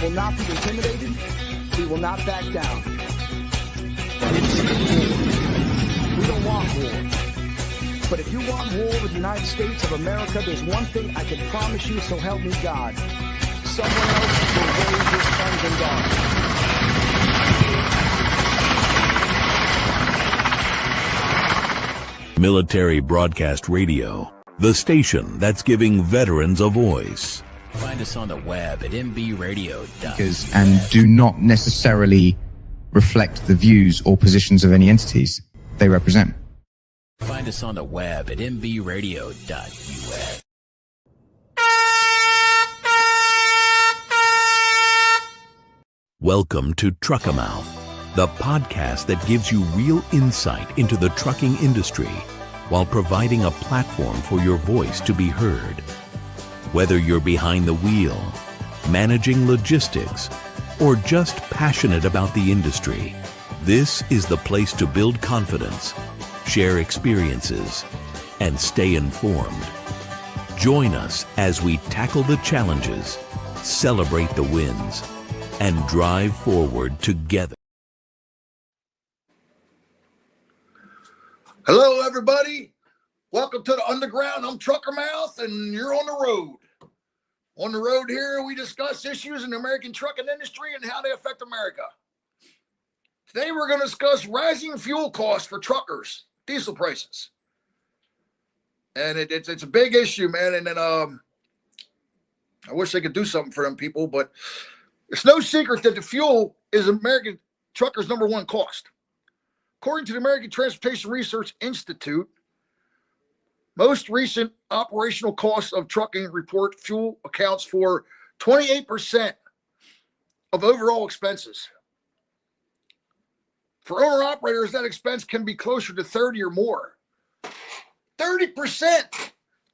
will not be intimidated. We will not back down. We don't want war. But if you want war with the United States of America, there's one thing I can promise you, so help me God. Someone else will raise your sons and daughters. Military Broadcast Radio, the station that's giving veterans a voice. Find us on the web at mbradio.com. And do not necessarily reflect the views or positions of any entities they represent. Find us on the web at mbradio.us. Welcome to TruckerMouth, the podcast that gives you real insight into the trucking industry while providing a platform for your voice to be heard. Whether you're behind the wheel, managing logistics, or just passionate about the industry, this is the place to build confidence, share experiences, and stay informed. Join us as we tackle the challenges, celebrate the wins, and drive forward together. Hello, everybody. Welcome to the Underground. I'm TruckerMouth, and you're on the road. On the road here, we discuss issues in the American trucking industry and how they affect America. Today, we're going to discuss rising fuel costs for truckers, diesel prices. And it's a big issue, man. And then I wish they could do something for them people, but it's no secret that the fuel is American truckers' number one cost. According to the American Transportation Research Institute, most recent operational costs of trucking report fuel accounts for 28% of overall expenses. For owner-operators, that expense can be closer to 30 or more. 30%.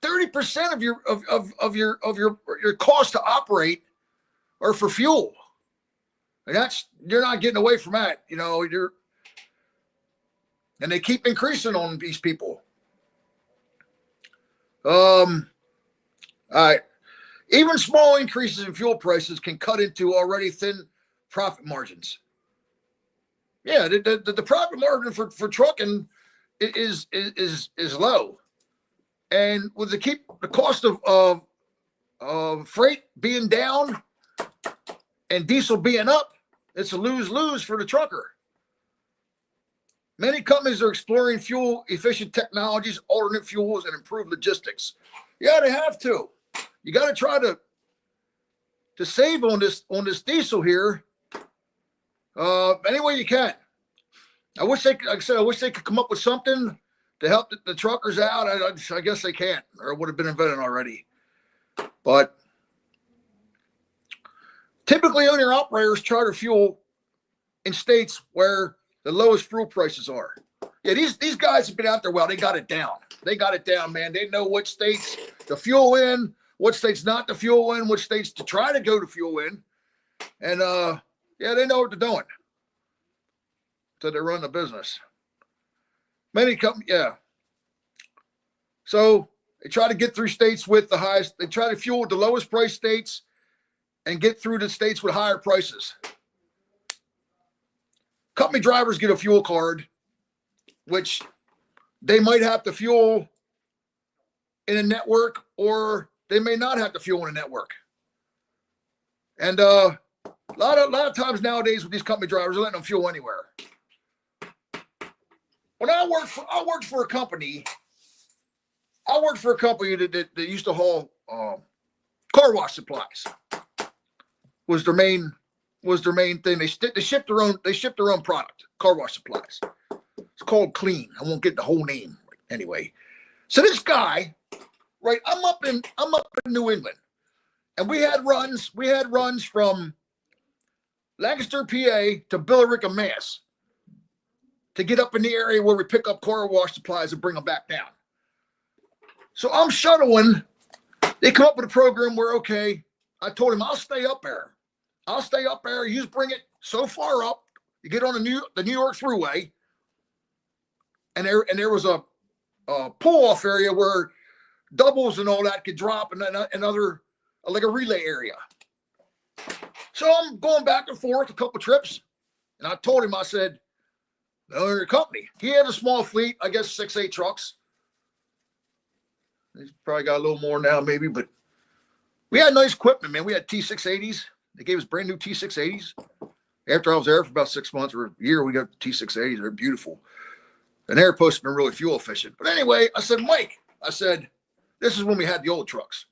30% of your cost to operate are for fuel. And you're not getting away from that. You know, and they keep increasing on these people. All right. Even small increases in fuel prices can cut into already thin profit margins. Yeah, the profit margin for trucking is low. And with the cost of freight being down and diesel being up, it's a lose-lose for the trucker. Many companies are exploring fuel-efficient technologies, alternate fuels, and improved logistics. Yeah, they have to. You got to try to save on this diesel here any way you can. I wish they could come up with something to help the truckers out. I guess they can't, or it would have been invented already. But typically, owner-operators charter fuel in states where the lowest fuel prices are. Yeah, these guys have been out there. Well, they got it down. They got it down, man. They know what states to fuel in, what states not to fuel in, which states to try to go to fuel in. And, yeah, they know what they're doing. So they run the business. Many companies, yeah. So they try to get through states with the highest. They try to fuel the lowest price states and get through the states with higher prices. Company drivers get a fuel card, which they might have to fuel in a network, or they may not have to fuel in a network. And a lot of times nowadays with these company drivers, they're letting them fuel anywhere. When I worked for a company that used to haul car wash supplies. Was their main thing. They ship their own product, car wash supplies. It's called Clean. I won't get the whole name anyway. So this guy, right? I'm up in New England, and we had runs from Lancaster, PA to Billerica, Mass, to get up in the area where we pick up car wash supplies and bring them back down. So I'm shuttling. They come up with a program where, okay, I told him I'll stay up there. You just bring it so far up. You get on the New York Thruway, and there was a pull-off area where doubles and all that could drop, and other like a relay area. So I'm going back and forth a couple trips. And I told him, I said, the owner of the company, he had a small fleet, I guess 6-8 trucks. He's probably got a little more now, maybe, but we had nice equipment, man. We had T680s. They gave us brand new T680s. After I was there for about 6 months or a year, we got T680s. They're beautiful. And they're supposed to be really fuel efficient. But anyway, I said, Mike, I said, this is when we had the old trucks.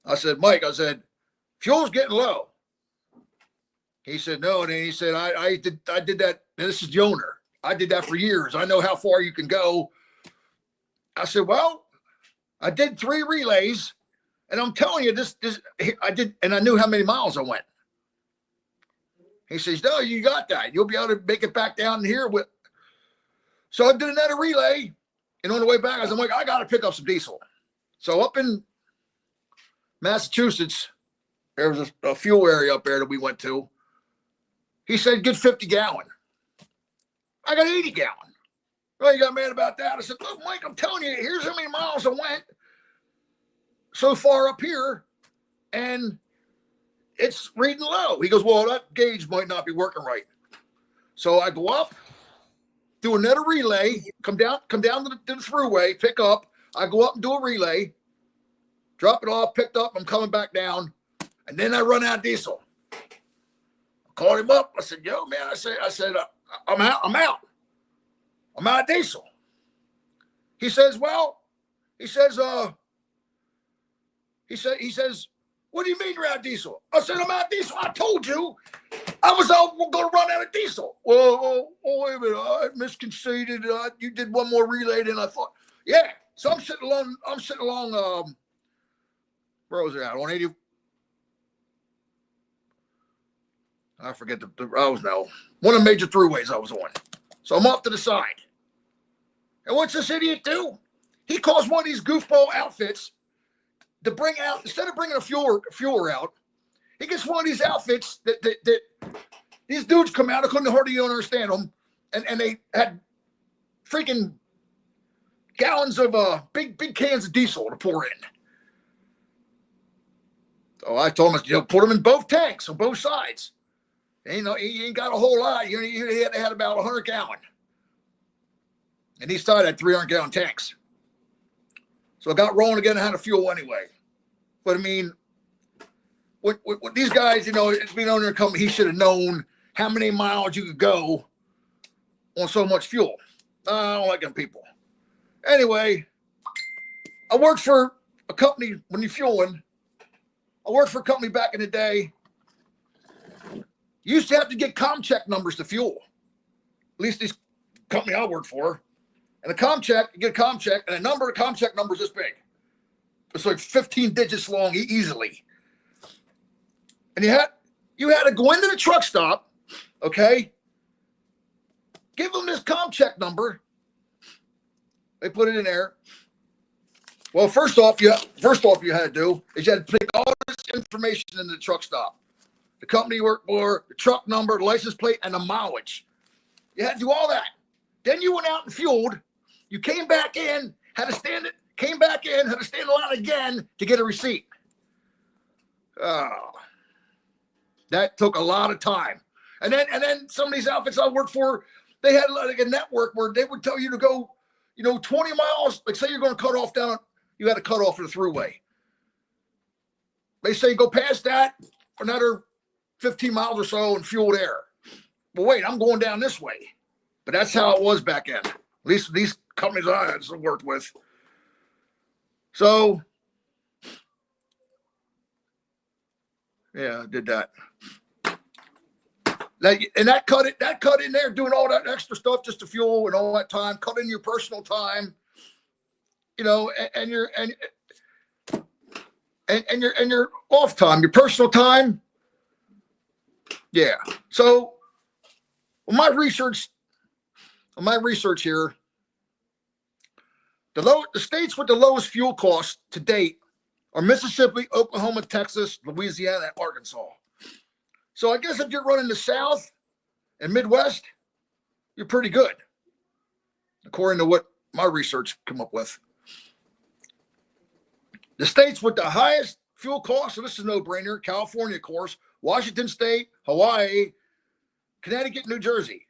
I said, Mike, I said, fuel's getting low. He said, no. And then he said, I did that. And this is the owner. I did that for years. I know how far you can go. I said, well, I did 3 relays. And I'm telling you, this I did, and I knew how many miles I went. He says, no, you got that. You'll be able to make it back down here. So I did another relay. And on the way back, I was like, I got to pick up some diesel. So up in Massachusetts, there was a fuel area up there that we went to. He said, get 50 gallon. I got 80 gallon. Well, you got mad about that. I said, look, Mike, I'm telling you, here's how many miles I went so far up here, and it's reading low. He goes, well, that gauge might not be working right. So I go up, do another relay, come down to the throughway, pick up. I go up and do a relay, drop it off, picked up, I'm coming back down, and then I run out of diesel. I called him up. I said, yo, man, I said, I'm out of diesel. He says, what do you mean you're out of diesel? I said, I'm out of diesel. I told you I was going to run out of diesel. Well, wait a minute. I misconceded. You did one more relay than I thought. Yeah. So I'm sitting along, where was it at? On 80. I forget one of the major throughways I was on. So I'm off to the side. And what's this idiot do? He calls one of these goofball outfits to bring out, instead of bringing a fueler out, he gets one of these outfits that these dudes come out. I couldn't hardly understand them. And they had freaking gallons of big cans of diesel to pour in. So I told him, put them in both tanks on both sides. And, he ain't got a whole lot. He had about 100 gallon. And each side had 300 gallon tanks. So I got rolling again and had a fuel anyway. But I mean, with these guys, it's been on their company, he should have known how many miles you could go on so much fuel. I don't like them people. Anyway, I worked for a company when you're fueling. I worked for a company back in the day. You used to have to get ComCheck numbers to fuel. At least this company I worked for. And a ComCheck, you get a ComCheck, and a number of ComCheck numbers this big. It's like 15 digits long easily. And you had to go into the truck stop, okay? Give them this ComCheck number. They put it in there. Well, first off you had to do is you had to take all this information into the truck stop. The company you work for, the truck number, the license plate, and the mileage. You had to do all that. Then you went out and fueled. You came back in, had to stand in line again to get a receipt. Oh, that took a lot of time. And then some of these outfits I worked for, they had like a network where they would tell you to go, 20 miles. Like say you're going to cut off down, you had to cut off for the throughway. They say go past that for another 15 miles or so and fuel there. Well, wait, I'm going down this way. But that's how it was back then. At least these companies I had worked with. So, yeah, I did that. And that cut in there, doing all that extra stuff just to fuel and all that time, cut in your personal time, and your off time, your personal time. Yeah. So, my research here, the states with the lowest fuel costs to date are Mississippi, Oklahoma, Texas, Louisiana, and Arkansas. So I guess if you're running the South and Midwest, you're pretty good, according to what my research come up with. The states with the highest fuel costs, so this is no brainer, California, of course, Washington State, Hawaii, Connecticut, New Jersey.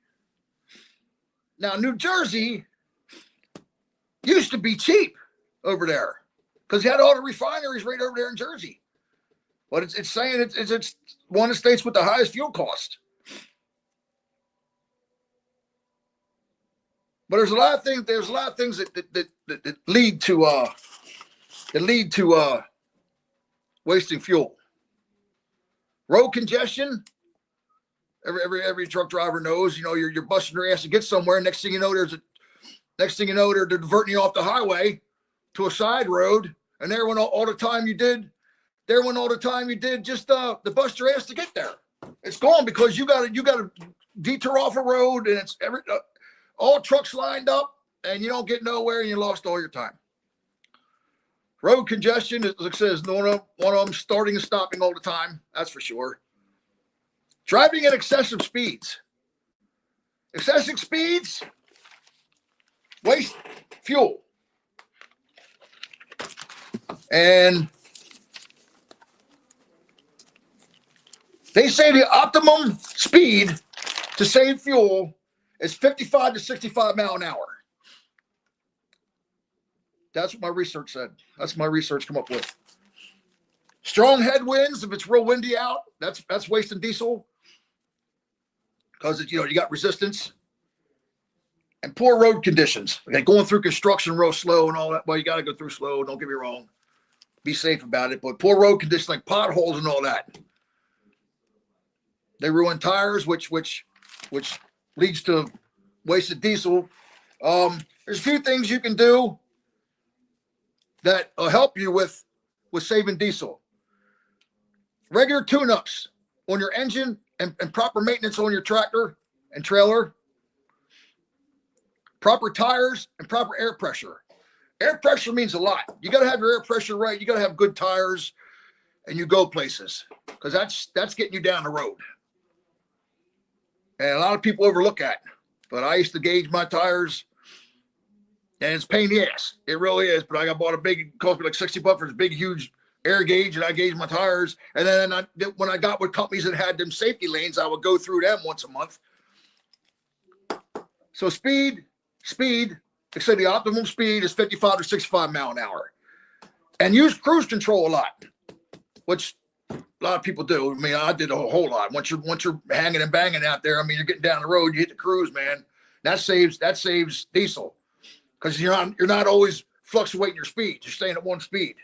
Now, New Jersey used to be cheap over there because you had all the refineries right over there in Jersey. But it's saying it's one of the states with the highest fuel cost. But there's a lot of things. There's a lot of things that lead to wasting fuel. Road congestion. Every truck driver knows. You know, you're busting your ass to get somewhere. Next thing you know, they're diverting you off the highway to a side road, and there went all the time you did. There went all the time you did just to bust your ass to get there. It's gone because you got to detour off a road, and it's all trucks lined up, and you don't get nowhere, and you lost all your time. Road congestion, as it says, one of them starting and stopping all the time. That's for sure. Driving at excessive speeds. Excessive speeds waste fuel. And they say the optimum speed to save fuel is 55 to 65 mile an hour. That's what my research said. That's my research come up with. Strong headwinds, if it's real windy out, that's wasting diesel because you got resistance. And poor road conditions. Okay, going through construction real slow and all that. Well, you got to go through slow. Don't get me wrong. Be safe about it. But poor road conditions like potholes and all that. They ruin tires, which leads to wasted diesel. There's a few things you can do that will help you with saving diesel. Regular tune-ups on your engine and proper maintenance on your tractor and trailer. Proper tires and proper air pressure. Air pressure means a lot. You got to have your air pressure right. You got to have good tires, and you go places because that's getting you down the road. And a lot of people overlook that. But I used to gauge my tires, and it's a pain in the ass. It really is. But I bought it cost me like $60 for this big, huge air gauge, and I gauged my tires. And then when I got with companies that had them safety lanes, I would go through them once a month. So speed, they say the optimum speed is 55 to 65 mile an hour. And use cruise control a lot, which a lot of people do. I mean, I did a whole lot. Once you're hanging and banging out there, I mean, you're getting down the road, you hit the cruise, man. That saves diesel because you're not always fluctuating your speed. You're staying at one speed.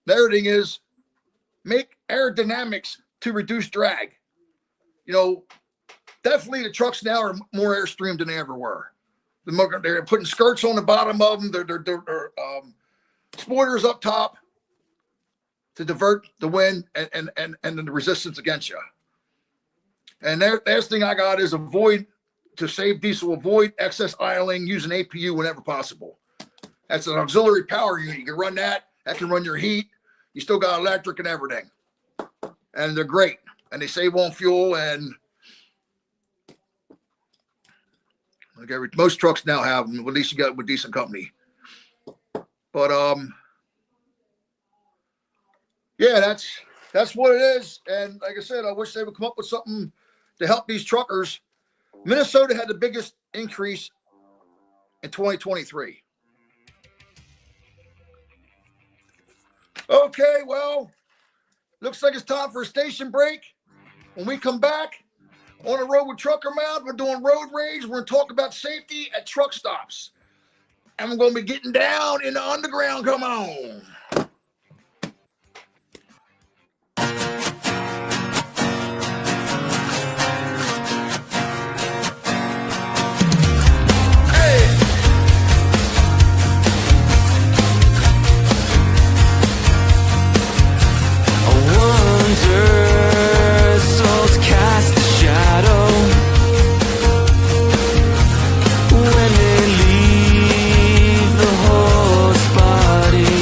The other thing is make aerodynamics to reduce drag. Definitely the trucks now are more airstream than they ever were. They're putting skirts on the bottom of them. They're spoilers up top to divert the wind and the resistance against you. And the last thing I got is to save diesel, avoid excess idling, use an APU whenever possible. That's an auxiliary power unit. You can run that. That can run your heat. You still got electric and everything. And they're great. And they save on fuel. And most trucks now have them. At least you got it with decent company. But yeah, that's what it is. And like I said, I wish they would come up with something to help these truckers. Minnesota had the biggest increase in 2023. Okay, well, looks like it's time for a station break. When we come back on the road with TruckerMouth, we're doing road rage. We're going to talk about safety at truck stops. And we're going to be getting down in the underground. Come on. When they leave the horse body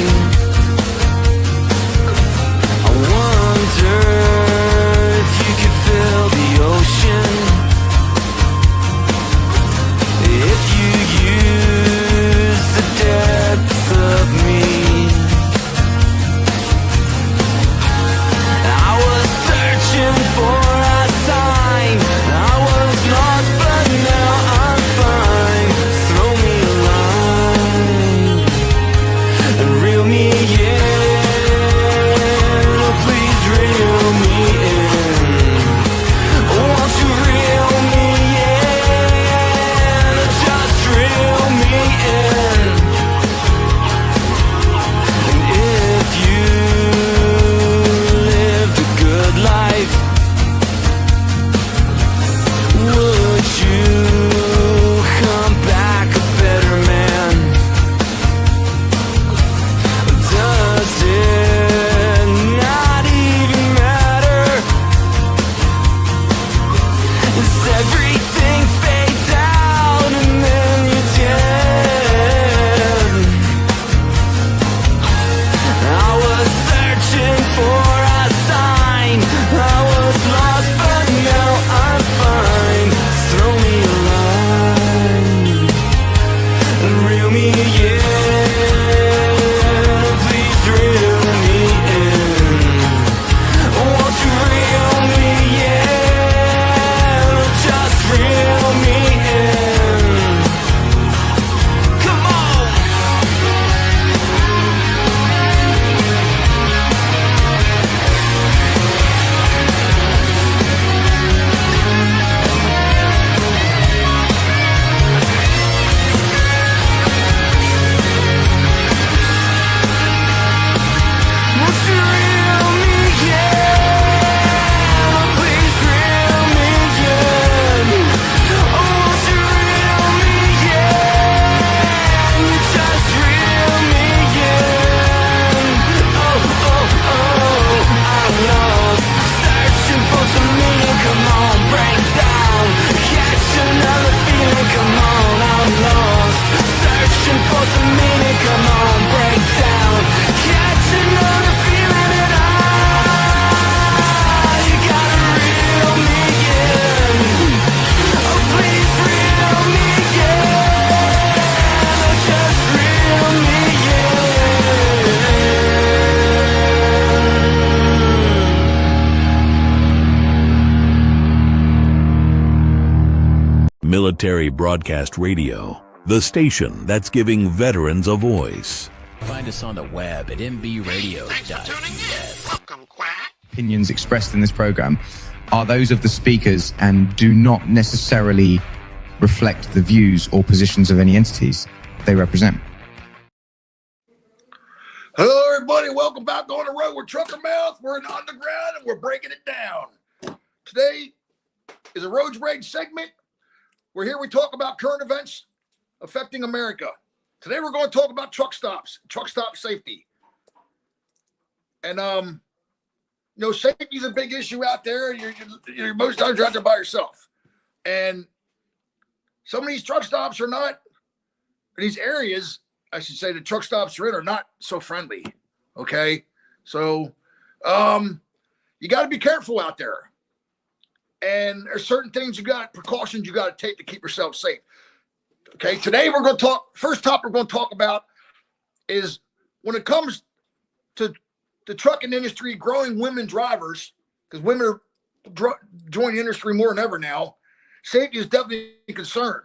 Military Broadcast Radio, the station that's giving veterans a voice. Find us on the web at mbradio.us. Opinions expressed in this program are those of the speakers and do not necessarily reflect the views or positions of any entities they represent. Hello, everybody. Welcome back on the road. We're TruckerMouth. We're in the underground, and we're breaking it down. Today is a Roads Rage segment. We're here. We talk about current events affecting America. Today, we're going to talk about truck stops, truck stop safety. And, safety is a big issue out there. You're most times you're out there by yourself. And some of these truck stops are not, these areas, I should say, the truck stops you're in are not so friendly. Okay. So, you got to be careful out there. And there's certain things precautions you got to take to keep yourself safe. Okay. Today we're going to talk, first topic we're going to talk about is when it comes to the trucking industry, growing women drivers, because women are joining the industry more than ever now. Safety is definitely a concern.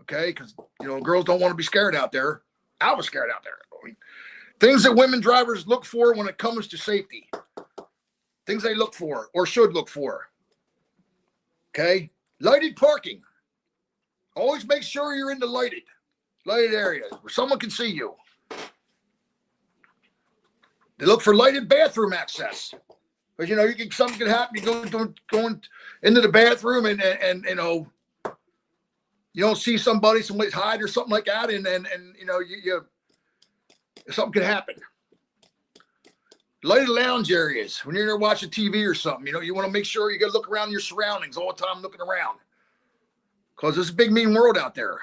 Okay. Because, girls don't want to be scared out there. I was scared out there. Things that women drivers look for when it comes to safety. Things they look for or should look for. Okay. Lighted parking. Always make sure you're in the lighted areas where someone can see you. They look for lighted bathroom access. Because, something could happen. You going into the bathroom and you don't see somebody's hide or something like that. And something could happen. Lighted lounge areas. When you're there watching TV or something, you want to make sure you got to look around your surroundings all the time, looking around. Because it's a big, mean world out there.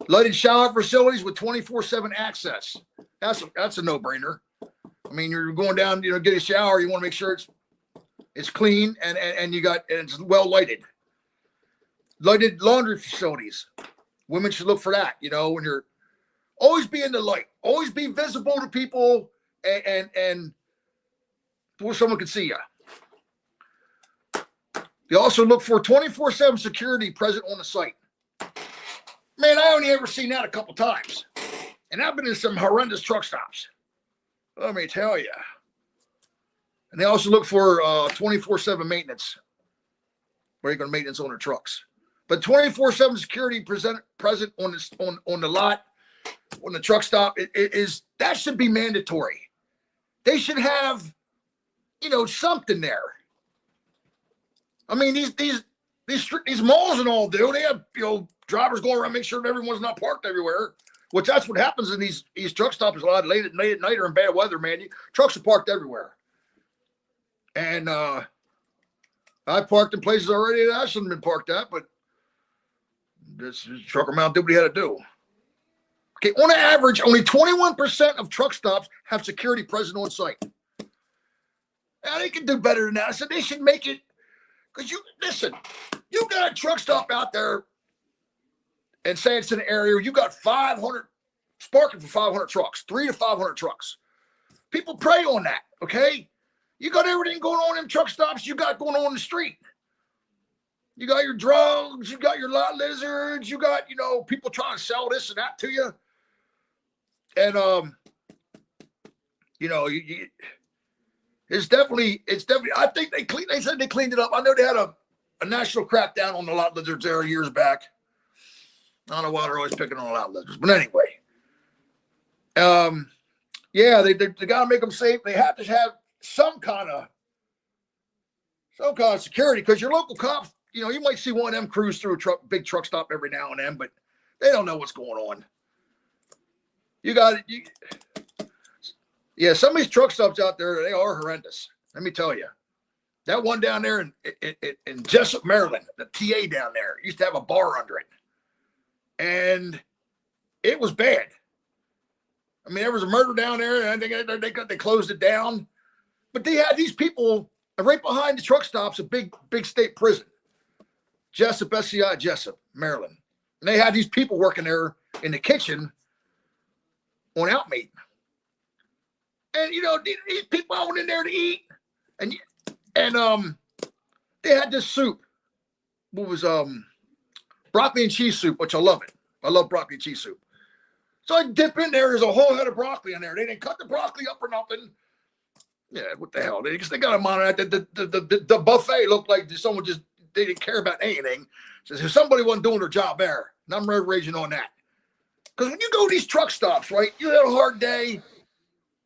Lighted shower facilities with 24/7 access. That's a no-brainer. I mean, you're going down, get a shower. You want to make sure it's clean and it's well lighted. Lighted laundry facilities. Women should look for that. When you're always be in the light, always be visible to people, and where someone can see you. They also look for 24/7 security present on the site. Man, I only ever seen that a couple times. And I've been in some horrendous truck stops. Let me tell you. And they also look for 24/7 maintenance. Where you're going to maintenance on their trucks. But 24/7 security present on the lot, on the truck stop, that should be mandatory. They should have, something there. I mean, these malls and all do. They have, drivers going around, make sure that everyone's not parked everywhere, which that's what happens in these truck stops a lot late at night or in bad weather, man. Trucks are parked everywhere. And I parked in places already that I shouldn't have been parked at, but this TruckerMouth did what he had to do. Okay, on average, only 21% of truck stops have security present on site. Now, they can do better than that. I said they should make it, because you got a truck stop out there and say it's an area where you got 500, sparking for 500 trucks, 300 to 500 trucks. People prey on that, okay? You got everything going on in truck stops you got going on in the street. You got your drugs, you got your lot lizards, you got, people trying to sell this and that to you. And, it's definitely, I think they said they cleaned it up. I know they had a national crackdown on the lot lizards there years back. I don't know why they're always picking on lot lizards, but anyway. They got to make them safe. They have to have some kind of security, because your local cops, you might see one of them cruise through a big truck stop every now and then, but they don't know what's going on. Some of these truck stops out there, they are horrendous. Let me tell you. That one down there in Jessup, Maryland, the TA down there, used to have a bar under it. And it was bad. I mean, there was a murder down there, and I think they closed it down. But they had these people right behind the truck stops, a big state prison. Jessup, SCI Jessup, Maryland. And they had these people working there in the kitchen on outmeat. And, these people went in there to eat. And they had this soup. broccoli and cheese soup, which I love it. I love broccoli and cheese soup. So I dip in there. There's a whole head of broccoli in there. They didn't cut the broccoli up or nothing. Yeah, what the hell? They got them on it. The buffet looked like someone just, they didn't care about anything. So somebody wasn't doing their job there. And I'm raging on that. Because when you go to these truck stops, right, you had a hard day.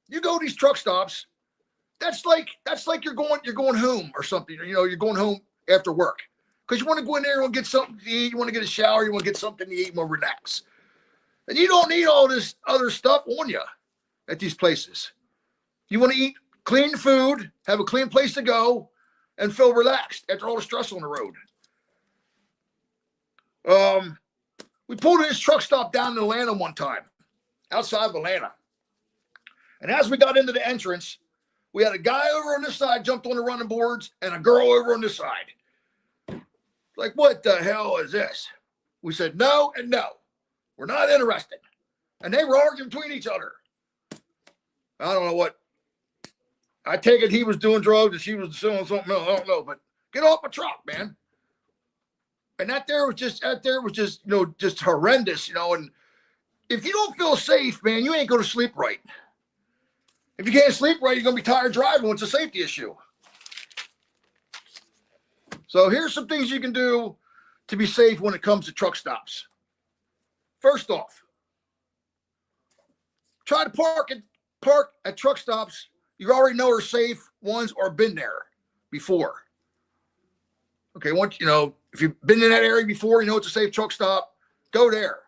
You go to these truck stops, that's like you're going home or something. You know, you're going home after work. Because you want to go in there and get something to eat. You want to get a shower. You want to get something to eat and relax. And you don't need all this other stuff on you at these places. You want to eat clean food, have a clean place to go, and feel relaxed after all the stress on the road. We pulled in this truck stop down in Atlanta one time, outside of Atlanta. And as we got into the entrance, we had a guy over on this side jumped on the running boards and a girl over on this side. Like, what the hell is this? We said no and no. We're not interested. And they were arguing between each other. I don't know what. I take it he was doing drugs and she was doing something else. I don't know. But get off the truck, man. And that there was just, you know, just horrendous, you know. And if you don't feel safe, man, you ain't going to sleep right. If you can't sleep right, you're going to be tired driving. It's a safety issue. So here's some things you can do to be safe when it comes to truck stops. First off, try to park at truck stops you already know are safe ones or been there before. Okay, once you know, if you've been in that area before, you know it's a safe truck stop, go there.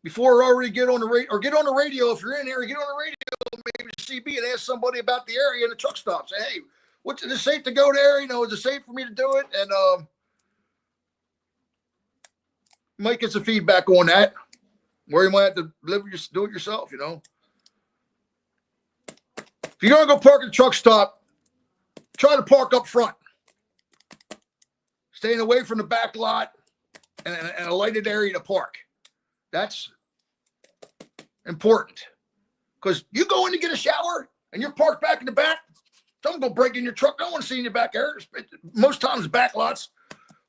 Before already get on the radio, or get on the radio if you're in there, get on the radio, maybe to CB and ask somebody about the area and the truck stop. Say, hey, is it safe to go there? You know, is it safe for me to do it? And you might get some feedback on that, where you might have to do it yourself, you know. If you're going to go park at a truck stop, try to park up front. Staying away from the back lot and a lighted area to park. That's important. Because you go in to get a shower and you're parked back in the back, someone will break in your truck. I don't want to see in your back area. Most times back lots,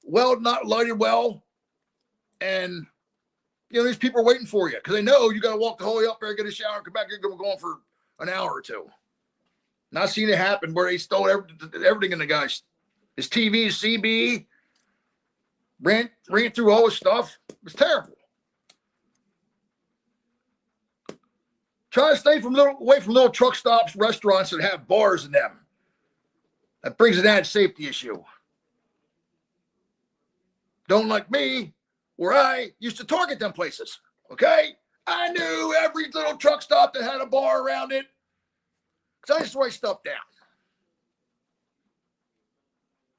not lighted well. And, you know, these people are waiting for you because they know you got to walk the whole way up there, get a shower, come back here, go on for an hour or two. And I've seen it happen where they stole everything in the guy's, his TV, his CB, ran through all his stuff. It was terrible. Try to stay away from little truck stops, restaurants that have bars in them. That brings an added safety issue. Don't like me, where I used to target them places. Okay? I knew every little truck stop that had a bar around it. Because I used to write stuff down.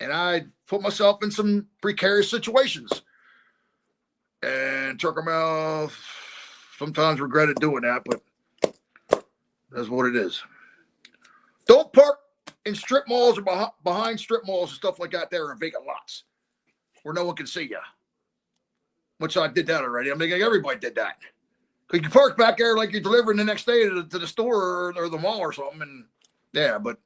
And I put myself in some precarious situations. And TruckerMouth sometimes regretted doing that, but that's what it is. Don't park in strip malls or behind strip malls and stuff like that there in vacant lots where no one can see you. Which I did that already. I mean, everybody did that. Because you park back there like you're delivering the next day to the store or the mall or something. And yeah, but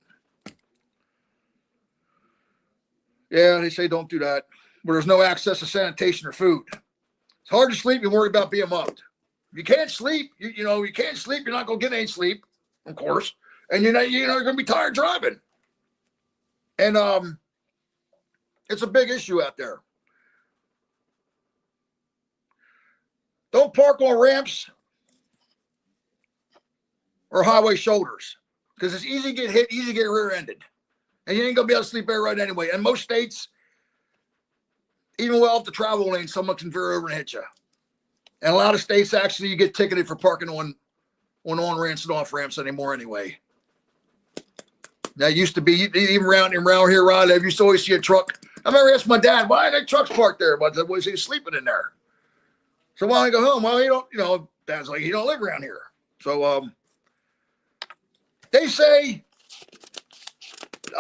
yeah, they say don't do that. Where there's no access to sanitation or food. It's hard to sleep. You're worried about being mugged. If you can't sleep, you can't sleep. You're not going to get any sleep, of course. And you're going to be tired driving. And it's a big issue out there. Don't park on ramps or highway shoulders because it's easy to get hit, easy to get rear-ended. And you ain't going to be able to sleep there right anyway. And most states, even well off the travel lane, someone can veer over and hit you. And a lot of states, actually, you get ticketed for parking on ramps and off ramps anymore anyway. That used to be, even around here where I live, you used to always see a truck. I remember asking my dad, why are there trucks parked there? But was he sleeping in there? So why don't I go home? Well, Dad's like, you don't live around here. So they say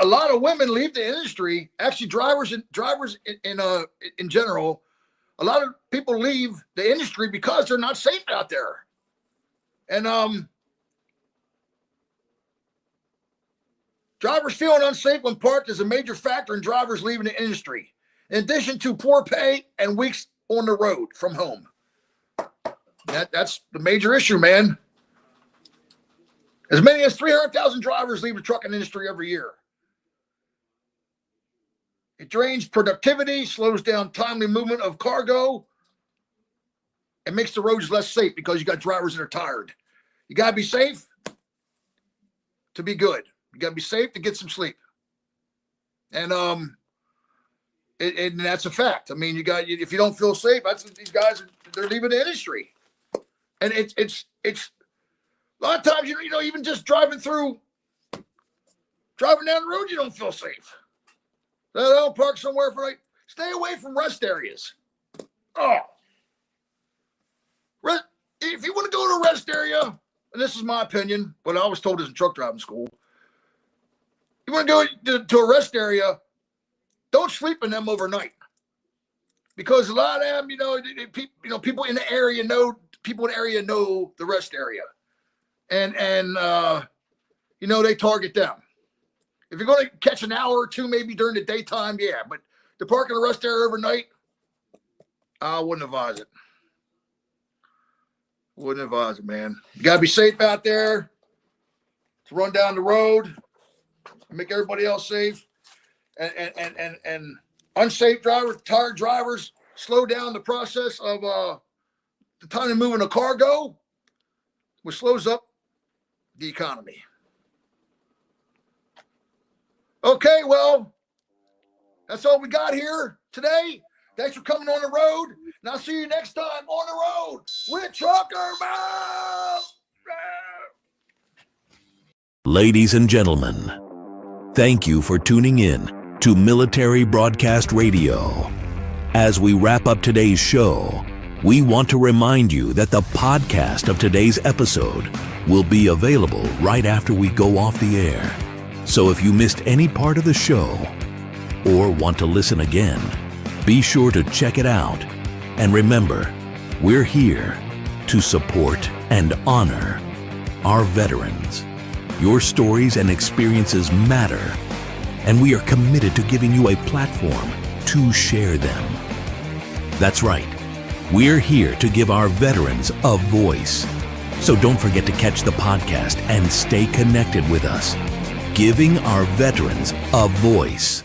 a lot of women leave the industry. Actually, drivers in general, a lot of people leave the industry because they're not safe out there. And Drivers feeling unsafe when parked is a major factor in drivers leaving the industry, in addition to poor pay and weeks on the road from home. That's the major issue, man. As many as 300,000 drivers leave the trucking industry every year. It drains productivity, slows down timely movement of cargo, and makes the roads less safe because you got drivers that are tired. You got to be safe to be good. You got to be safe to get some sleep. And and that's a fact. I mean, if you don't feel safe, these guys they're leaving the industry. And it's a lot of times, you know, even just driving down the road, you don't feel safe. They'll park somewhere stay away from rest areas. Oh. If you want to go to a rest area, and this is my opinion, but I was told this in truck driving school, you want to go to a rest area, don't sleep in them overnight. Because a lot of them, people in the area know the rest area. And they target them. If you're going to catch an hour or two, maybe during the daytime, yeah. But to park in a rest area overnight, I wouldn't advise it. Wouldn't advise it, man. You got to be safe out there to run down the road, make everybody else safe. And unsafe drivers, tired drivers, slow down the process of the time of moving a cargo, which slows up the economy. Okay, well, that's all we got here today. Thanks for coming on the road. And I'll see you next time on the road with TruckerMouth. Ladies and gentlemen, thank you for tuning in to Military Broadcast Radio. As we wrap up today's show, we want to remind you that the podcast of today's episode will be available right after we go off the air. So if you missed any part of the show or want to listen again, be sure to check it out. And remember, we're here to support and honor our veterans. Your stories and experiences matter, and we are committed to giving you a platform to share them. That's right. We're here to give our veterans a voice. So don't forget to catch the podcast and stay connected with us. Giving our veterans a voice.